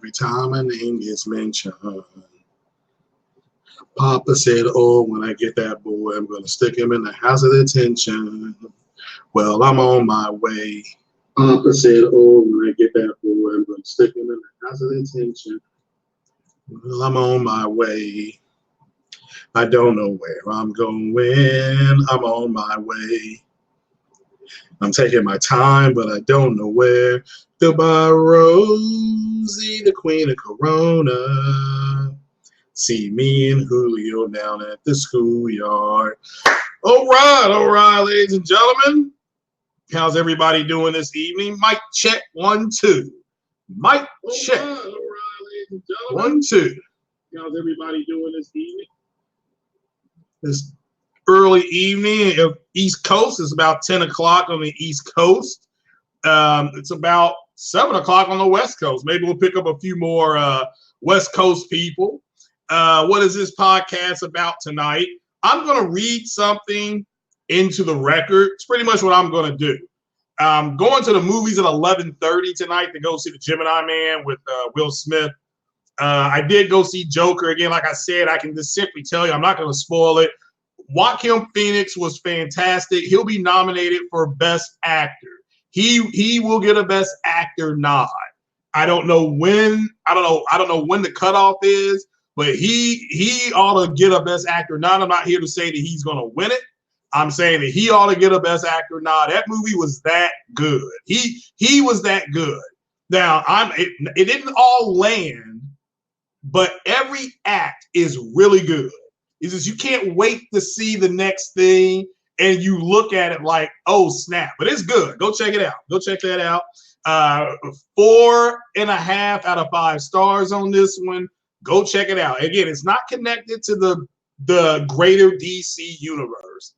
every time my name gets mentioned. Papa said, oh, when I get that boy, I'm going to stick him in the house of detention. Well, I'm on my way. Papa said, oh, when I get that boy, I'm going to stick him in the house of detention. Well, I'm on my way. I don't know where I'm going. I'm on my way. I'm taking my time, but I don't know where. Goodbye, Rosie, the queen of Corona. See me and Julio down at the schoolyard. All right, ladies and gentlemen. How's everybody doing this evening? Mic check 1 2. Mic check. All right, ladies and gentlemen. 1 2. How's everybody doing this evening? This early evening of East Coast is about 10 o'clock on the East Coast. It's about 7 o'clock on the West Coast. Maybe we'll pick up a few more West Coast people. What is this podcast about tonight? I'm going to read something into the record. It's pretty much what I'm going to do. I'm going to the movies at 11:30 tonight to go see the Gemini Man with Will Smith. I did go see Joker again. Like I said, I can just simply tell you, I'm not going to spoil it. Joaquin Phoenix was fantastic. He'll be nominated for Best Actor. He will get a Best Actor nod. I don't know when. I don't know when the cutoff is. But he ought to get a Best Actor nod. I'm not here to say that he's going to win it. I'm saying that he ought to get a Best Actor nod. That movie was that good. He was that good. Now, it didn't all land, but every act is really good. It's just you can't wait to see the next thing, and you look at it like, oh, snap. But it's good. Go check it out. Go check that out. 4.5 out of 5 stars on this one. Go check it out. Again, it's not connected to the greater DC universe.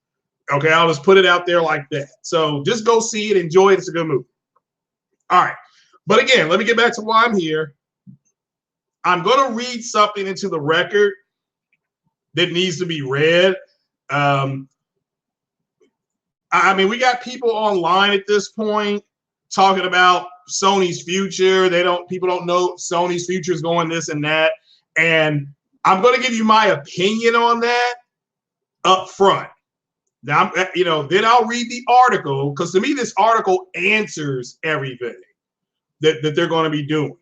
Okay, I'll just put it out there like that. So just go see it, enjoy it. It's a good movie. All right. But again, let me get back to why I'm here. I'm going to read something into the record that needs to be read. I mean, we got people online at this point talking about Sony's future. People don't know Sony's future is going this and that. And I'm going to give you my opinion on that up front. Now, then I'll read the article, because to me, this article answers everything that they're going to be doing.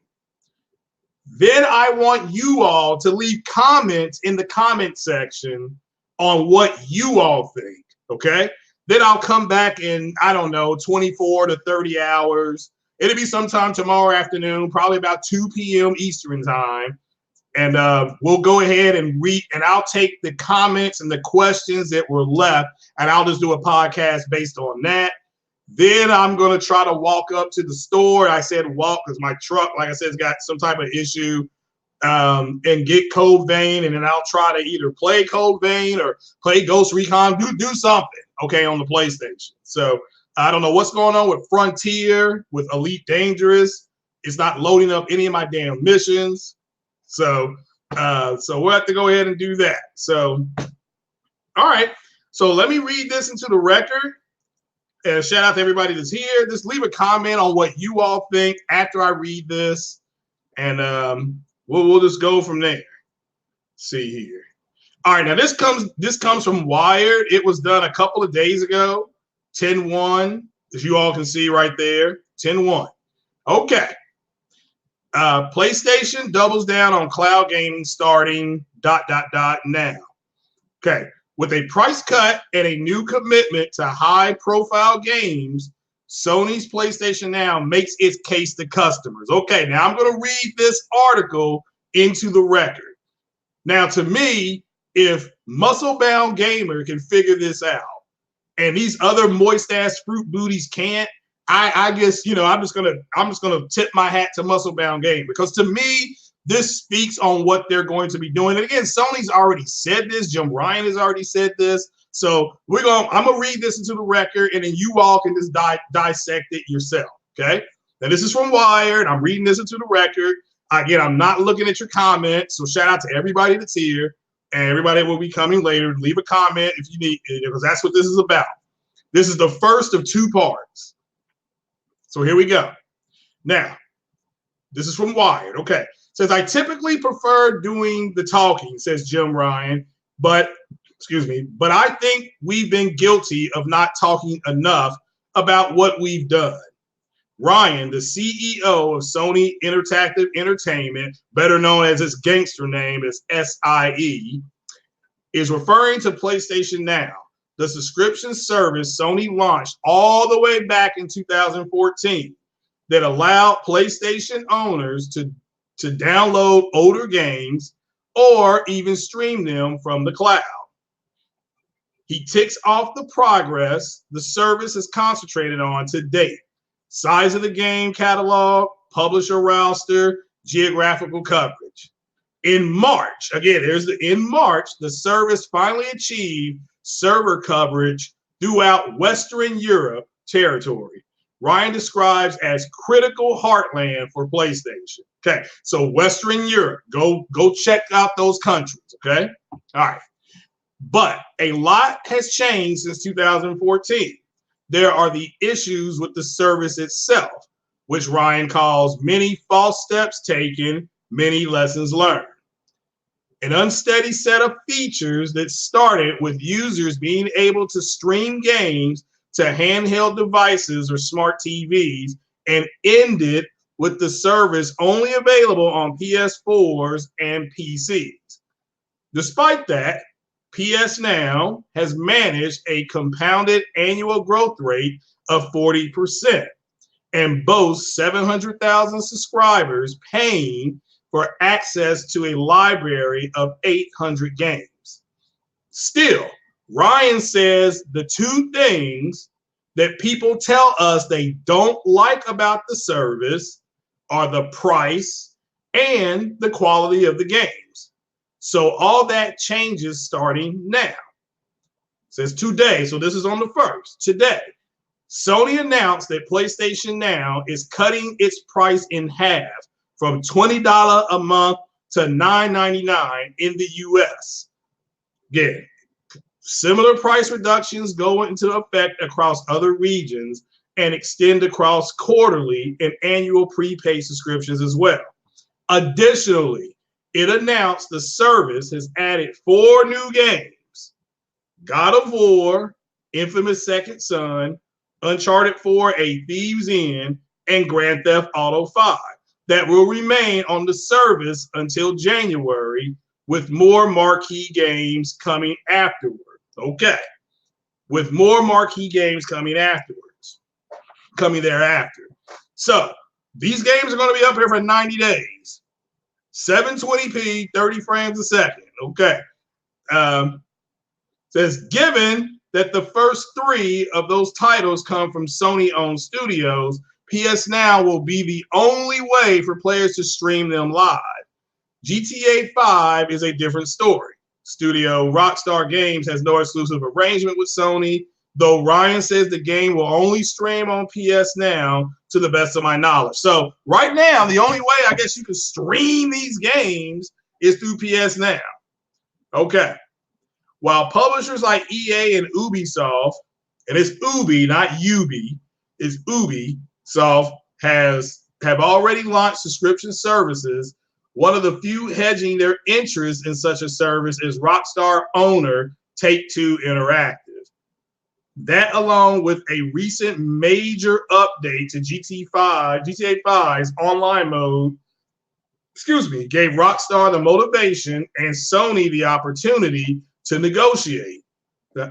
Then I want you all to leave comments in the comment section on what you all think, okay? Then I'll come back in, 24 to 30 hours. It'll be sometime tomorrow afternoon, probably about 2 p.m. Eastern time. And we'll go ahead and read, and I'll take the comments and the questions that were left, and I'll just do a podcast based on that. Then I'm going to try to walk up to the store. I said walk because my truck, like I said, has got some type of issue, and get Code Vein, and then I'll try to either play Code Vein or play Ghost Recon, do something, okay, on the PlayStation. So I don't know what's going on with Frontier, with Elite Dangerous. It's not loading up any of my damn missions. So we'll have to go ahead and do that. So, all right. So let me read this into the record. And shout out to everybody that's here. Just leave a comment on what you all think after I read this. And we'll just go from there. Let's see here. All right. Now this comes from Wired. It was done a couple of days ago. 10-1, as you all can see right there. 10-1. Okay. PlayStation doubles down on cloud gaming starting ... now. Okay. With a price cut and a new commitment to high-profile games, Sony's PlayStation Now makes its case to customers. Okay, now I'm going to read this article into the record. Now, to me, if Muscle-Bound Gamer can figure this out, and these other moist-ass fruit booties can't, I guess, I'm just gonna tip my hat to Muscle-Bound Game, because to me, this speaks on what they're going to be doing. And again, Sony's already said this. Jim Ryan has already said this. So I'm gonna read this into the record, and then you all can just dissect it yourself. Okay. Now this is from Wired. I'm reading this into the record. Again, I'm not looking at your comments. So shout out to everybody that's here and everybody will be coming later. Leave a comment if you need, because that's what this is about. This is the first of 2 parts. So here we go. Now, This is from Wired. Okay. Says, I typically prefer doing the talking, says Jim Ryan, but I think we've been guilty of not talking enough about what we've done. Ryan, the CEO of Sony Interactive Entertainment, better known as its gangster name is SIE, is referring to PlayStation Now, the subscription service Sony launched all the way back in 2014 that allowed PlayStation owners to download older games or even stream them from the cloud. He ticks off the progress the service has concentrated on to date: size of the game catalog, publisher roster, geographical coverage. In March, in March, the service finally achieved server coverage throughout Western Europe territory. Ryan describes as critical heartland for PlayStation. Okay, so Western Europe, go check out those countries. Okay, all right. But a lot has changed since 2014. There are the issues with the service itself, which Ryan calls many false steps taken, many lessons learned. An unsteady set of features that started with users being able to stream games to handheld devices or smart TVs and ended with the service only available on PS4s and PCs. Despite that, PS Now has managed a compounded annual growth rate of 40% and boasts 700,000 subscribers paying for access to a library of 800 games. Still, Ryan says the two things that people tell us they don't like about the service are the price and the quality of the games. So all that changes starting now. It says today, so this is on the 1st. Today, Sony announced that PlayStation Now is cutting its price in half from $20 a month to $9.99 in the US. Again, similar price reductions go into effect across other regions and extend across quarterly and annual prepaid subscriptions as well. Additionally, it announced the service has added 4 new games: God of War, Infamous Second Son, Uncharted 4, A Thief's End, and Grand Theft Auto 5 that will remain on the service until January, with more marquee games coming afterward. Okay, with more marquee games coming thereafter. So these games are going to be up here for 90 days. 720p, 30 frames a second. Okay. Says, given that the first 3 of those titles come from Sony-owned studios, PS Now will be the only way for players to stream them live. GTA 5 is a different story. Studio Rockstar Games has no exclusive arrangement with Sony, though Ryan says the game will only stream on PS Now to the best of my knowledge. So right now, the only way I guess you can stream these games is through PS Now. Okay. While publishers like EA and Ubisoft, and it's Ubi, not Ubi, it's Ubisoft, have already launched subscription services, one of the few hedging their interest in such a service is Rockstar owner Take-Two Interactive. That, along with a recent major update to GTA 5's online mode, gave Rockstar the motivation and Sony the opportunity to negotiate.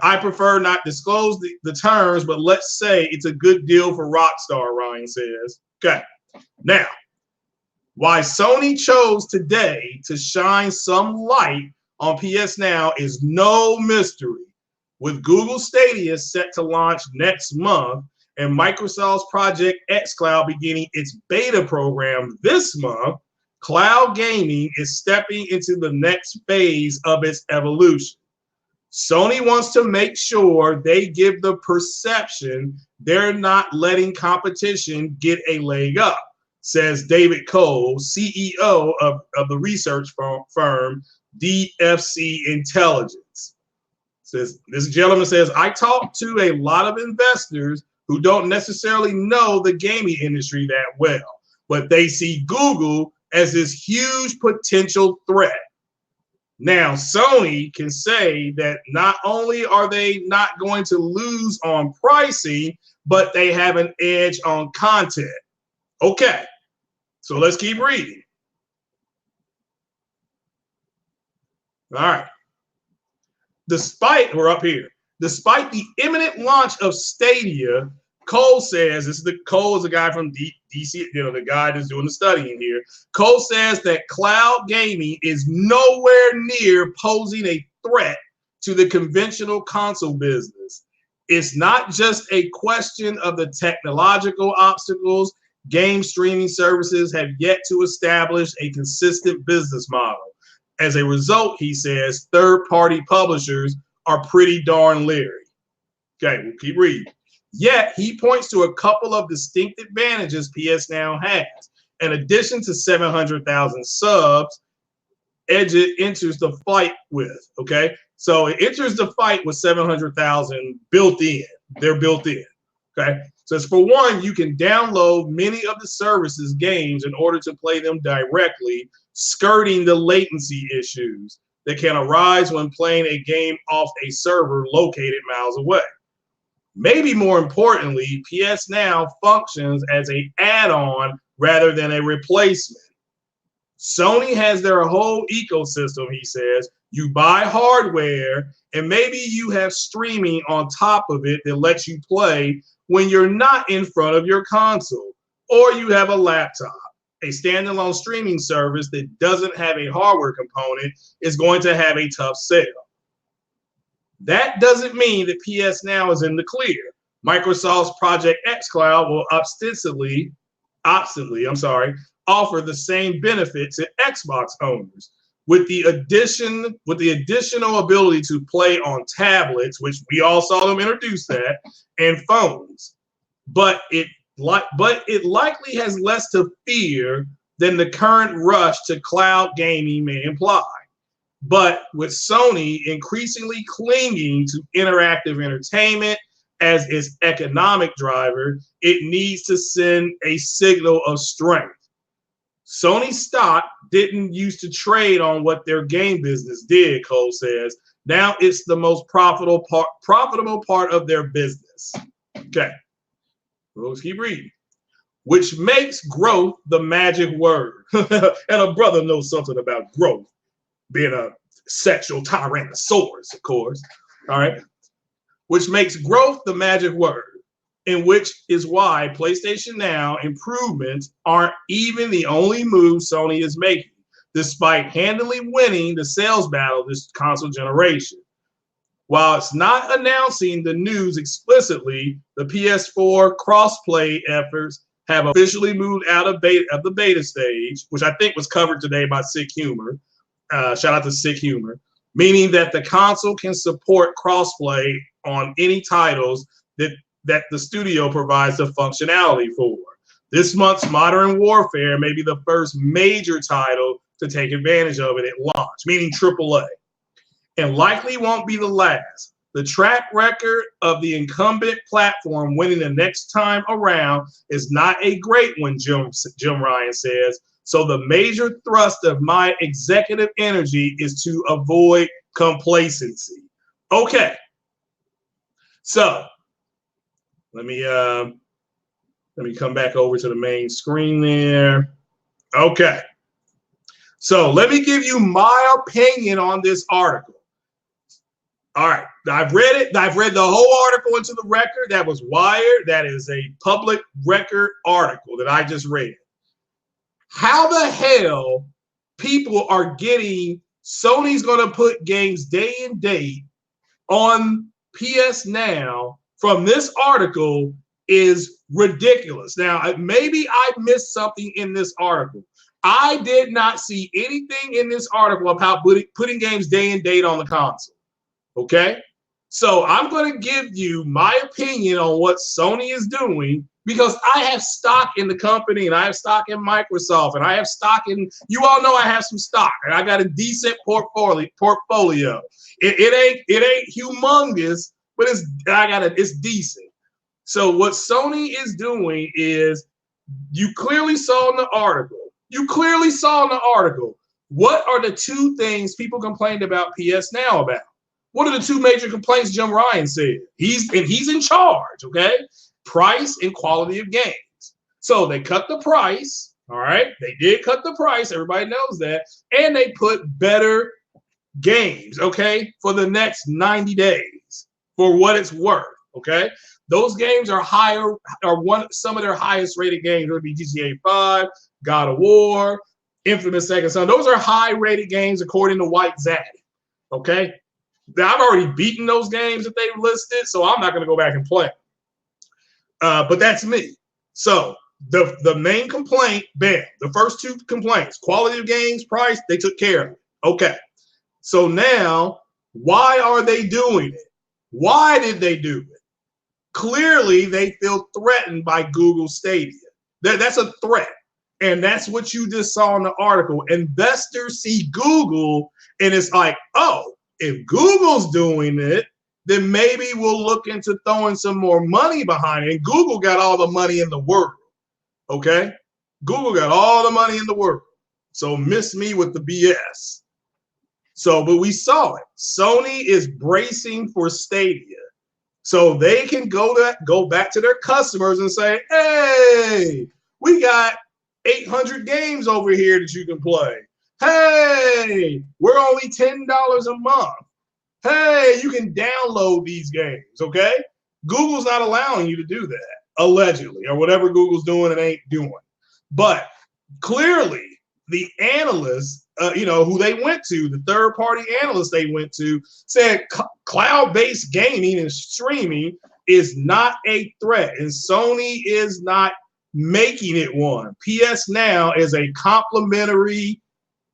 I prefer not disclose the terms, but let's say it's a good deal for Rockstar, Ryan says. Okay. Now, why Sony chose today to shine some light on PS Now is no mystery. With Google Stadia set to launch next month and Microsoft's Project xCloud beginning its beta program this month, cloud gaming is stepping into the next phase of its evolution. Sony wants to make sure they give the perception they're not letting competition get a leg up, says David Cole, CEO of the research firm DFC Intelligence. This gentleman says, I talk to a lot of investors who don't necessarily know the gaming industry that well, but they see Google as this huge potential threat. Now, Sony can say that not only are they not going to lose on pricing, but they have an edge on content. Okay, so let's keep reading. All right. We're up here. Despite the imminent launch of Stadia, Cole says, Cole is a guy from DC, the guy that's doing the studying here. Cole says that cloud gaming is nowhere near posing a threat to the conventional console business. It's not just a question of the technological obstacles. Game streaming services have yet to establish a consistent business model. As a result, he says, third-party publishers are pretty darn leery. Okay, we'll keep reading. Yet, he points to a couple of distinct advantages PS Now has. In addition to 700,000 subs, Edge enters the fight with, okay? So it enters the fight with 700,000 built in. They're built in, okay? So it's for one, you can download many of the services games in order to play them directly, skirting the latency issues that can arise when playing a game off a server located miles away. Maybe more importantly, PS Now functions as an add-on rather than a replacement. Sony has their whole ecosystem, he says. You buy hardware, and maybe you have streaming on top of it that lets you play when you're not in front of your console, or you have a laptop. A standalone streaming service that doesn't have a hardware component is going to have a tough sell. That doesn't mean that PS Now is in the clear. Microsoft's Project xCloud will obstinately offer the same benefit to Xbox owners with the additional ability to play on tablets, which we all saw them introduce that, and phones. But it likely has less to fear than the current rush to cloud gaming may imply. But with Sony increasingly clinging to interactive entertainment as its economic driver, it needs to send a signal of strength. Sony stock didn't used to trade on what their game business did, Cole says. Now it's the most profitable part of their business. Okay, let's keep reading. Which makes growth the magic word. And a brother knows something about growth, being a sexual tyrannosaurus, of course. All right. Which makes growth the magic word, in which is why PlayStation Now improvements aren't even the only move Sony is making, despite handily winning the sales battle this console generation. While it's not announcing the news explicitly, the PS4 crossplay efforts have officially moved out of the beta stage, which I think was covered today by Sick Humor. Shout out to Sick Humor, meaning that the console can support crossplay on any titles that the studio provides the functionality for. This month's Modern Warfare may be the first major title to take advantage of it at launch, meaning AAA, and likely won't be the last. The track record of the incumbent platform winning the next time around is not a great one, Jim Ryan says. So the major thrust of my executive energy is to avoid complacency. Okay. So let me come back over to the main screen there. Okay. So let me give you my opinion on this article. All right. I've read it. I've read the whole article into the record. That was Wired. That is a public record article that I just read. How the hell people are getting Sony's going to put games day and date on PS Now from this article is ridiculous. Now, maybe I missed something in this article. I did not see anything in this article about putting games day and date on the console. Okay? So I'm going to give you my opinion on what Sony is doing because I have stock in the company and I have stock in Microsoft and I have stock in, you all know I have some stock and I got a decent portfolio. It ain't humongous, but it's decent. So what Sony is doing is You clearly saw in the article. You clearly saw in the article. What are the two things people complained about PS Now about? What are the two major complaints Jim Ryan said? He's in charge, okay? Price and quality of games. So they cut the price, all right? They did cut the price. Everybody knows that. And they put better games, okay, for the next 90 days for what it's worth, okay? Those games are higher, some of their highest rated games would be GTA 5, God of War, Infamous Second Son. Those are high rated games according to White Zaddy, okay? I've already beaten those games that they've listed, so I'm not going to go back and play. But that's me. So the main complaint, bam, the first two complaints, quality of games, price, they took care of it. Okay. So now, why are they doing it? Why did they do it? Clearly, they feel threatened by Google Stadia. That's a threat. And that's what you just saw in the article. Investors see Google, and it's like, oh, if Google's doing it, then maybe we'll look into throwing some more money behind it. And Google got all the money in the world, okay? Google got all the money in the world. So miss me with the BS. So, but we saw it. Sony is bracing for Stadia. So they can go back to their customers and say, hey, we got 800 games over here that you can play. Hey, we're only $10 a month. Hey, you can download these games, okay? Google's not allowing you to do that, allegedly, or whatever Google's doing and ain't doing. But clearly, the analysts, who they went to, the third-party analysts they went to, said cloud-based gaming and streaming is not a threat, and Sony is not making it one. PS Now is a complementary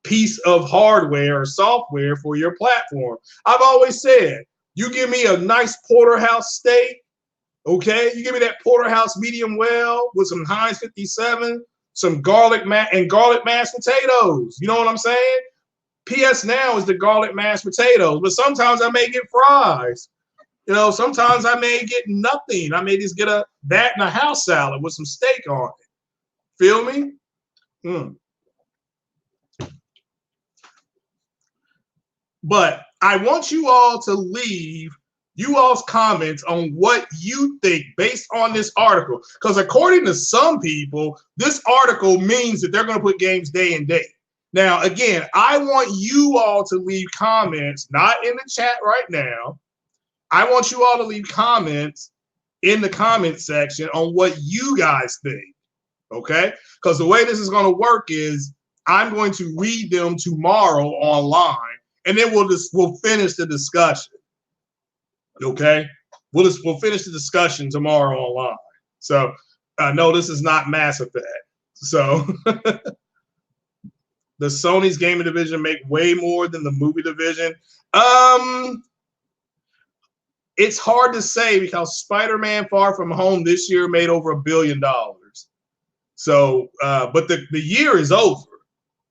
piece of hardware or software for your platform. I've always said, you give me a nice porterhouse steak, okay? You give me that porterhouse medium well with some Heinz 57, some garlic mashed potatoes. You know what I'm saying? PS Now is the garlic mashed potatoes, but sometimes I may get fries. Sometimes I may get nothing. I may just get that and a house salad with some steak on it. Feel me? But I want you all to leave you all's comments on what you think based on this article. Because according to some people, this article means that they're going to put games day and date. Now, again, I want you all to leave comments, not in the chat right now. I want you all to leave comments in the comment section on what you guys think, okay? Because the way this is going to work is I'm going to read them tomorrow online, and then we'll finish the discussion, okay? We'll finish the discussion tomorrow online. So no, this is not Mass Effect. So the Sony's gaming division make way more than the movie division. It's hard to say because Spider-Man Far From Home this year made over $1 billion. So, but the year is over.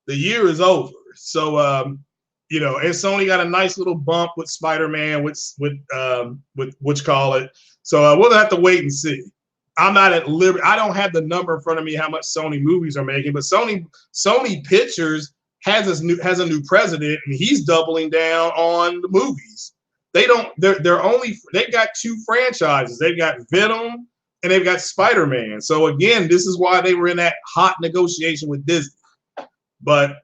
The year is over. So, and Sony got a nice little bump with Spider-Man, with what you call it. So we'll have to wait and see. I'm not at liberty. I don't have the number in front of me how much Sony movies are making, but Sony Pictures has a new president, and he's doubling down on the movies. They've got two franchises. They've got Venom and they've got Spider-Man. So again, this is why they were in that hot negotiation with Disney. But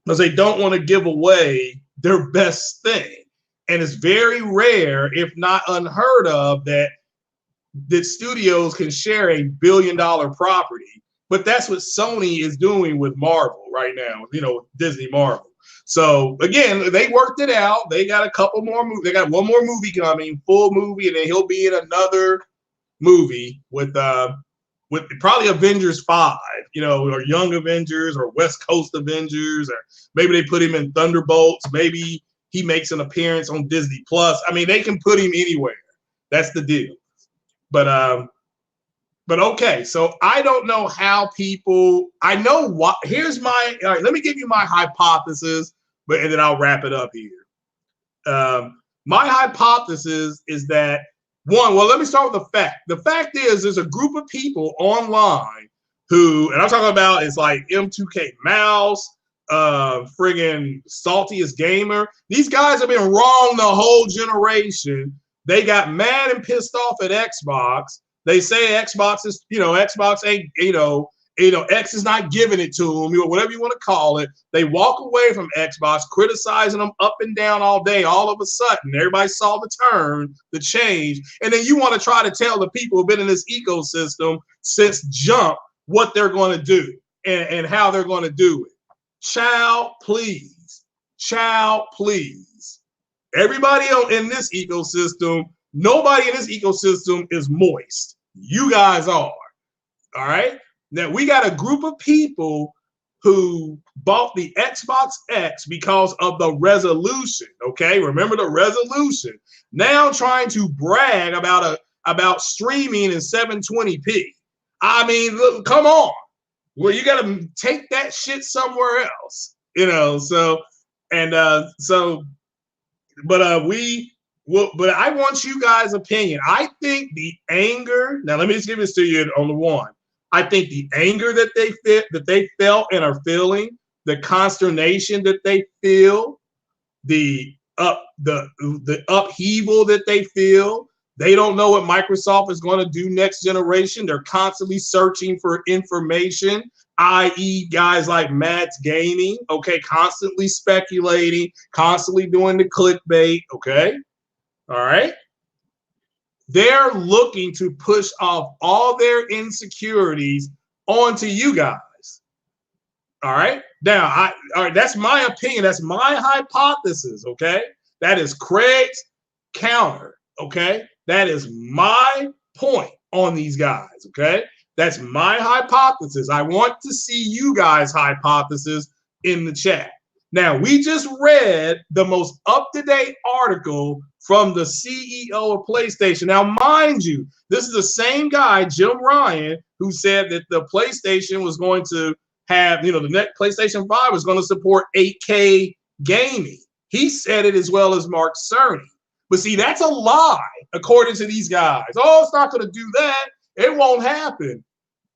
because they don't want to give away their best thing. And it's very rare, if not unheard of, that studios can share $1 billion property. But that's what Sony is doing with Marvel right now, Disney Marvel. So again, they worked it out. They got a couple more movies. They got one more movie coming, full movie, and then he'll be in another movie with probably Avengers 5, or Young Avengers or West Coast Avengers, or maybe they put him in Thunderbolts. Maybe he makes an appearance on Disney Plus. I mean, they can put him anywhere. That's the deal. But okay, so I don't know how people. I know what. Here's my. All right, let me give you my hypothesis, and then I'll wrap it up here. My hypothesis is that one. Well, let me start with the fact. The fact is, there's a group of people online who, and I'm talking about, it's like M2K Mouse, friggin' Saltiest Gamer. These guys have been wrong the whole generation. They got mad and pissed off at Xbox. They say Xbox is, Xbox ain't, X is not giving it to them, whatever you want to call it. They walk away from Xbox, criticizing them up and down all day. All of a sudden, everybody saw the turn, the change. And then you want to try to tell the people who've been in this ecosystem since jump what they're going to do and how they're going to do it. Child, please. Child, please. Everybody in this ecosystem, nobody in this ecosystem is moist. You guys are. All right? Now, we got a group of people who bought the Xbox X because of the resolution, okay? Remember the resolution. Now trying to brag about streaming in 720p. I mean, look, come on. Well, you got to take that shit somewhere else, but I want you guys' opinion. I think the anger, now let me just give this to you on the one. I think the anger that they felt and are feeling, the consternation that they feel, the upheaval that they feel. They don't know what Microsoft is going to do next generation. They're constantly searching for information, i.e. guys like Matt's Gaming, okay, constantly speculating, constantly doing the clickbait, okay? All right? They're looking to push off all their insecurities onto you guys. All right? Now, all right, that's my opinion. That's my hypothesis, okay? That is Craig's counter, okay? That is my point on these guys, okay? That's my hypothesis. I want to see you guys' hypothesis in the chat. Now, we just read the most up-to-date article from the CEO of PlayStation. Now, mind you, this is the same guy, Jim Ryan, who said that the PlayStation was going to have, the next PlayStation 5 was going to support 8K gaming. He said it as well as Mark Cerny. But see, that's a lie, according to these guys. Oh, it's not going to do that. It won't happen.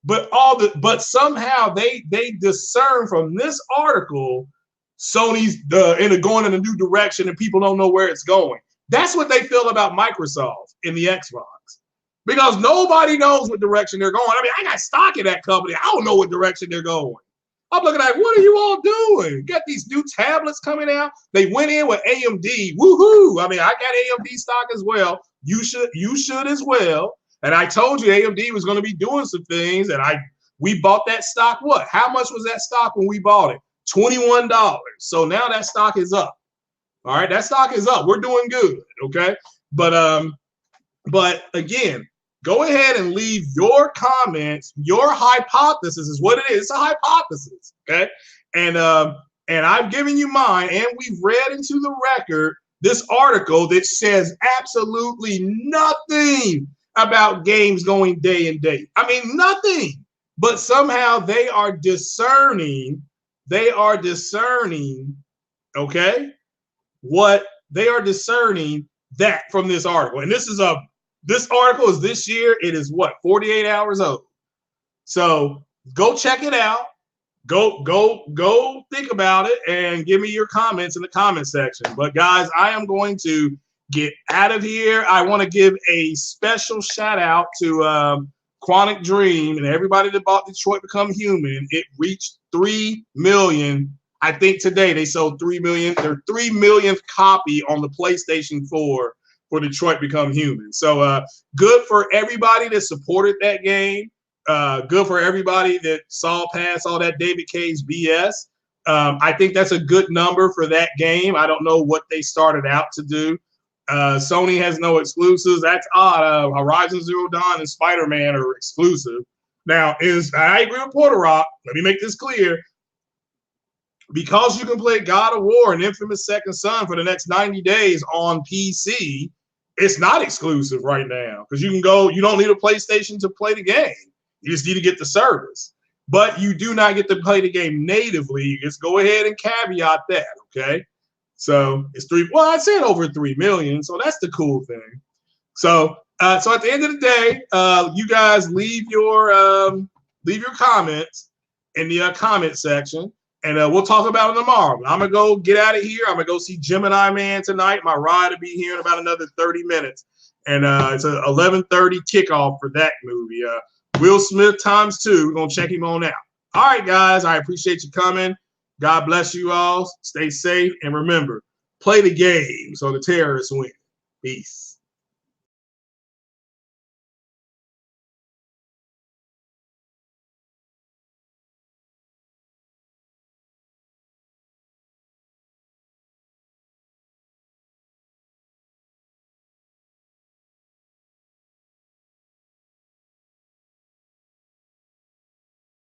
But somehow they discern from this article Sony's going in a new direction and people don't know where it's going. That's what they feel about Microsoft in the Xbox, because nobody knows what direction they're going. I mean, I got stock in that company. I don't know what direction they're going. I'm looking at, what are you all doing? Got these new tablets coming out. They went in with AMD. Woohoo! I mean, I got AMD stock as well. You should as well. And I told you AMD was going to be doing some things, and we bought that stock. What? How much was that stock when we bought it? $21. So now that stock is up. All right, that stock is up. We're doing good, okay? But again, go ahead and leave your comments. Your hypothesis is what it is. It's a hypothesis, okay? And I've given you mine, and we've read into the record this article that says absolutely nothing about games going day and date. I mean, nothing. But somehow they are discerning. They are discerning, okay? What they are discerning that from this article. And this article is this year. It is what, 48 hours old. So go check it out. Go think about it and give me your comments in the comment section. But guys, I am going to get out of here. I want to give a special shout out to Quantic Dream and everybody that bought Detroit Become Human. It reached 3 million. I think today they sold 3 million. Their 3 millionth copy on the PlayStation 4 for Detroit Become Human. So good for everybody that supported that game. Good for everybody that saw past all that David Cage BS. I think that's a good number for that game. I don't know what they started out to do. Sony has no exclusives. That's odd. Horizon Zero Dawn and Spider-Man are exclusive. Now, I agree with Porter Rock. Let me make this clear. Because you can play God of War and Infamous Second Son for the next 90 days on PC, it's not exclusive right now. Because you don't need a PlayStation to play the game. You just need to get the service. But you do not get to play the game natively. You just go ahead and caveat that, okay? So it's I said over 3 million, so that's the cool thing. So at the end of the day, you guys leave your leave your comments in the comment section, and we'll talk about it tomorrow. But I'm going to go get out of here. I'm going to go see Gemini Man tonight. My ride will be here in about another 30 minutes. And it's an 11:30 kickoff for that movie. Will Smith ×2. We're going to check him on out. All right, guys. I appreciate you coming. God bless you all. Stay safe. And remember, play the game so the terrorists win. Peace.